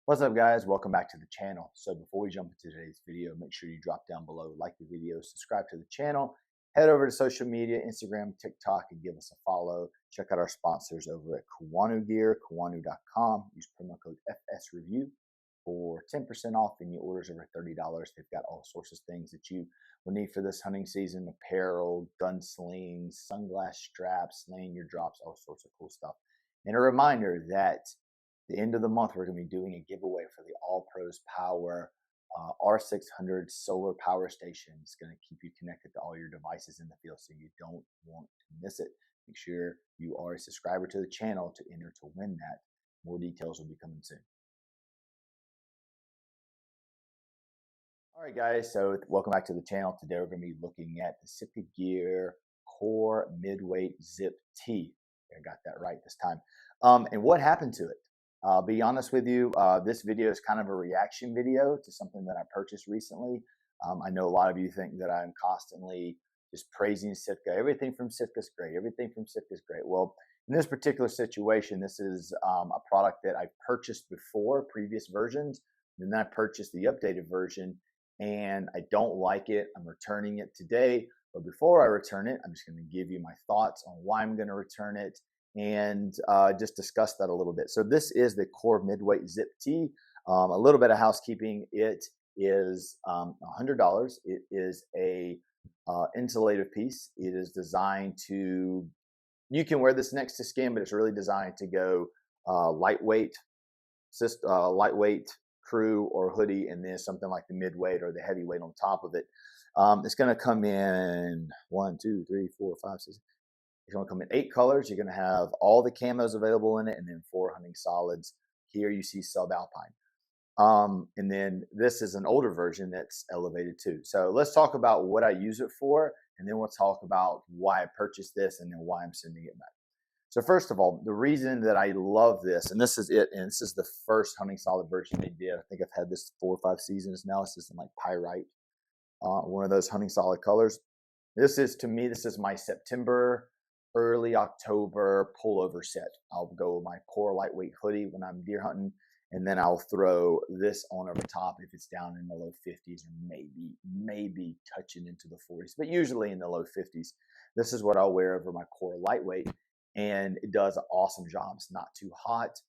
What's up, guys? Welcome back to the channel. So before we jump into today's video, make sure you drop down below, like the video, subscribe to the channel, head over to social media, Instagram, TikTok, and give us a follow. Check out our sponsors over at Kawanu Gear, kawanu.com. Use promo code FSReview for 10% off any orders over $30. They've got all sorts of things that you will need for this hunting season: apparel, gun slings, sunglass straps, lanyard drops, all sorts of cool stuff. And a reminder that the end of the month, we're going to be doing a giveaway for the All Pros Power R600 solar power station. It's going to keep you connected to all your devices in the field, so you don't want to miss it. Make sure you are a subscriber to the channel to enter to win that. More details will be coming soon. All right, guys, so welcome back to the channel. Today we're going to be looking at the Sitka Gear Core Midweight Zip T. I got that right this time. And what happened to it? Be honest with you, this video is kind of a reaction video to something that I purchased recently. I know a lot of you think that I'm constantly just praising Sitka. Everything from Sitka is great. Everything from Sitka is great. Well, in this particular situation, this is a product that I've purchased before, previous versions, and then I purchased the updated version, and I don't like it. I'm returning it today. But before I return it, I'm just going to give you my thoughts on why I'm going to return it and just discuss that a little bit. So this is the Core Midweight Zip T. A little bit of housekeeping. It is $100. It is a insulative piece. It is designed to, you can wear this next to skin, but it's really designed to go lightweight crew or hoodie, and then something like the midweight or the heavyweight on top of it. It's going to come in 1, 2, 3, 4, 5, 6. It's going to come in 8 colors. You're going to have all the camos available in it, and then 4 hunting solids. Here you see subalpine. And then this is an older version that's elevated too. So let's talk about what I use it for, and then we'll talk about why I purchased this and then why I'm sending it back. So first of all, the reason that I love this, and this is it, and this is the first hunting solid version they did. I think I've had this 4 or 5 seasons now. This is in like pyrite, one of those hunting solid colors. This is, to me, this is my September, early October pullover set. I'll go with my Core lightweight hoodie when I'm deer hunting, and then I'll throw this on over top if it's down in the low 50s or maybe touching into the 40s, but usually in the low 50s. This is what I'll wear over my Core lightweight, and it does an awesome job. It's not too hot.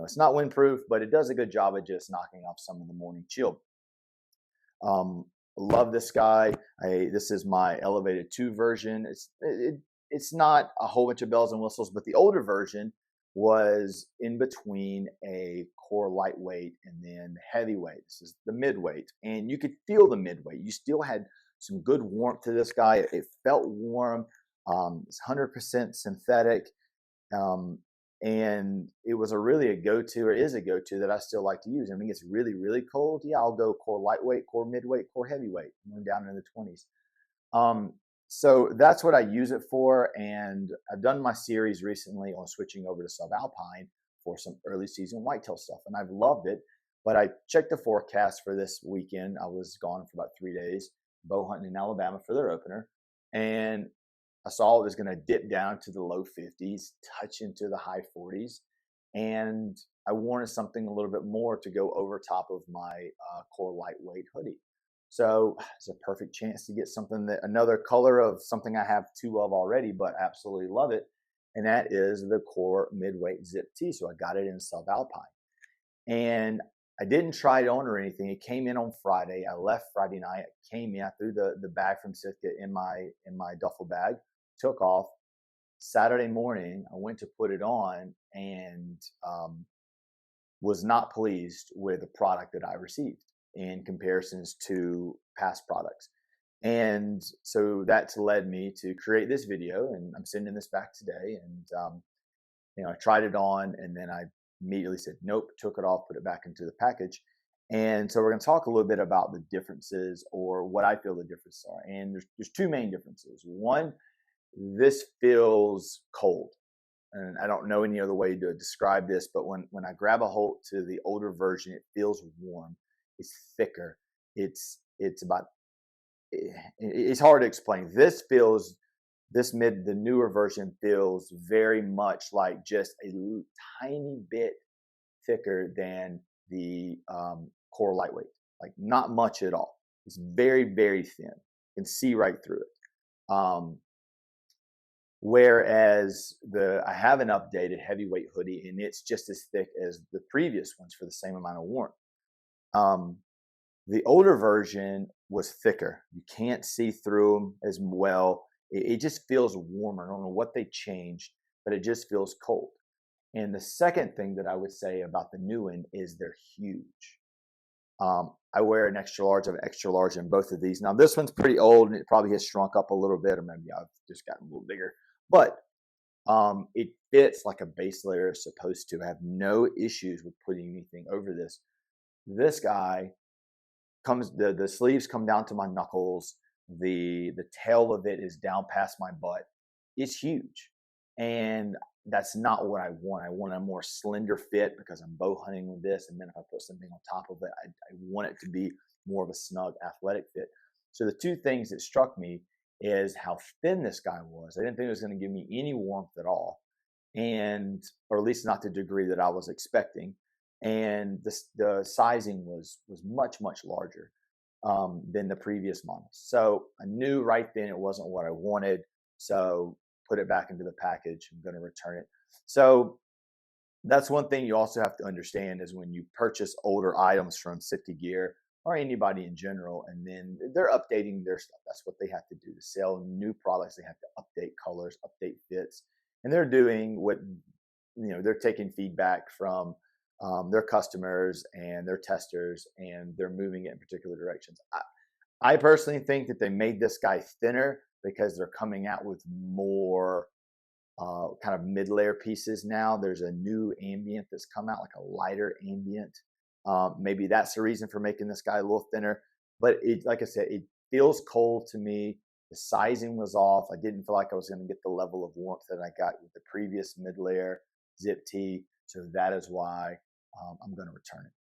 It's not windproof, but it does a good job of just knocking off some of the morning chill. Love this guy. This is my elevated 2 version. It's not a whole bunch of bells and whistles, but the older version was in between a Core lightweight and then heavyweight. This is the midweight, and you could feel the midweight. You still had some good warmth to this guy. It felt warm. It's 100% synthetic, and it was really a go-to, or is a go-to, that I still like to use. I mean, it's really, really cold. Yeah, I'll go Core lightweight, Core midweight, Core heavyweight. I'm down in the 20s. So that's what I use it for, and I've done my series recently on switching over to subalpine for some early season whitetail stuff, and I've loved it. But I checked the forecast for this weekend. I was gone for about 3 days, bow hunting in Alabama for their opener, and I saw it was going to dip down to the low 50s, touch into the high 40s, and I wanted something a little bit more to go over top of my Core lightweight hoodie. So it's a perfect chance to get something, that another color of something I have 2 of already, but absolutely love it. And that is the Core Midweight Zip T. So I got it in subalpine, and I didn't try it on or anything. It came in on Friday. I left Friday night. It came in. I threw the bag from Sitka in my duffel bag, took off. Saturday morning, I went to put it on and was not pleased with the product that I received in comparisons to past products. And so that's led me to create this video, and I'm sending this back today. And I tried it on, and then I immediately said nope, took it off, put it back into the package. And so we're going to talk a little bit about the differences, or what I feel the differences are. And there's 2 main differences. One, this feels cold, and I don't know any other way to describe this, but when I grab a hold to the older version, it feels warm. It's thicker. It's hard to explain. The newer version feels very much like just a tiny bit thicker than the core lightweight, like not much at all. It's very, very thin. You can see right through it. Whereas I have an updated heavyweight hoodie, and it's just as thick as the previous ones for the same amount of warmth. The older version was thicker. You can't see through them as well. It just feels warmer. I don't know what they changed, but it just feels cold. And the second thing that I would say about the new one is they're huge. I wear an extra large. I have an extra large in both of these. Now this one's pretty old and it probably has shrunk up a little bit, or maybe I've just gotten a little bigger. But it fits like a base layer is supposed to. I have no issues with putting anything over this. This guy comes, the sleeves come down to my knuckles. The tail of it is down past my butt. It's huge. And that's not what I want. I want a more slender fit because I'm bow hunting with this. And then if I put something on top of it, I want it to be more of a snug athletic fit. So the two things that struck me is how thin this guy was. I didn't think it was going to give me any warmth at all, and or at least not the degree that I was expecting. And the sizing was much, much larger than the previous models. So I knew right then it wasn't what I wanted. So put it back into the package. I'm going to return it. So that's one thing you also have to understand is when you purchase older items from Sitka Gear or anybody in general, and then they're updating their stuff. That's what they have to do to sell new products. They have to update colors, update fits, and they're doing what, they're taking feedback from their customers and their testers, and they're moving it in particular directions. I personally think that they made this guy thinner because they're coming out with more kind of mid-layer pieces now. There's a new ambient that's come out, like a lighter ambient. Maybe that's the reason for making this guy a little thinner. But like I said, it feels cold to me. The sizing was off. I didn't feel like I was going to get the level of warmth that I got with the previous mid-layer zip tee. So that is why I'm going to return it.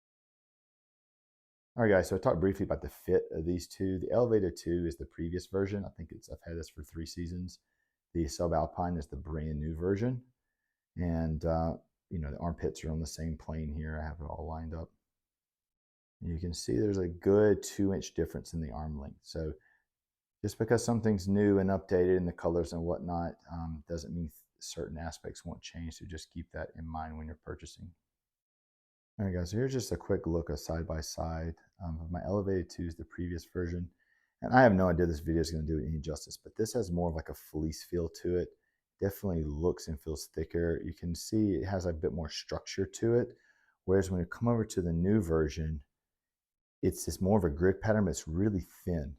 All right, guys, so I talked briefly about the fit of these two. The Elevator 2 is the previous version. I think I've had this for 3 seasons. The Subalpine is the brand new version. And, the armpits are on the same plane here. I have it all lined up. And you can see there's a good 2-inch difference in the arm length. So just because something's new and updated in the colors and whatnot doesn't mean certain aspects won't change. So just keep that in mind when you're purchasing. All right, guys, so here's just a quick look of side by side of my Elevated 2 is the previous version. And I have no idea this video is going to do it any justice, but this has more of like a fleece feel to it. Definitely looks and feels thicker. You can see it has a bit more structure to it. Whereas when you come over to the new version, it's just more of a grid pattern, but it's really thin.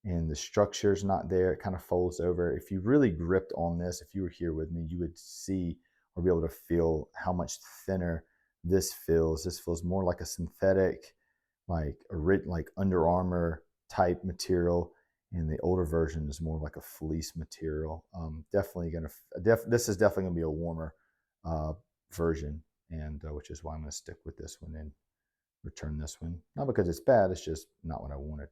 And the structure is not there. It kind of folds over. If you really gripped on this, if you were here with me, you would see or be able to feel how much thinner this feels. This feels more like a synthetic, like Under Armour type material, and the older version is more like a fleece material. This is definitely gonna be a warmer version, and which is why I'm gonna stick with this one and return this one. Not because it's bad, it's just not what I wanted.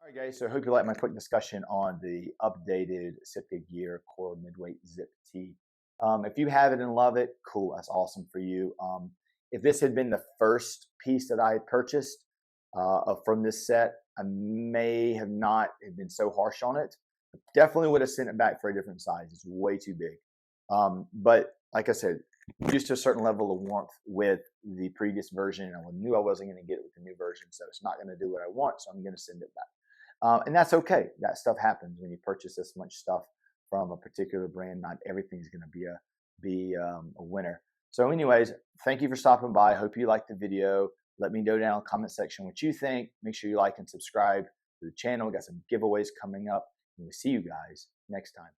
All right, guys, so I hope you like my quick discussion on the updated Sitka Gear Core Midweight Zip Tee. If you have it and love it, cool, that's awesome for you. If this had been the first piece that I had purchased from this set, I may have not been so harsh on it. Definitely would have sent it back for a different size. It's way too big. But like I said, used to a certain level of warmth with the previous version, and I knew I wasn't going to get it with the new version, so it's not going to do what I want, so I'm going to send it back. And that's okay. That stuff happens when you purchase this much stuff from a particular brand. Not everything's going to be a winner. So anyways, thank you for stopping by. I hope you liked the video. Let me know down in the comment section what you think. Make sure you like and subscribe to the channel. We got some giveaways coming up. And we'll see you guys next time.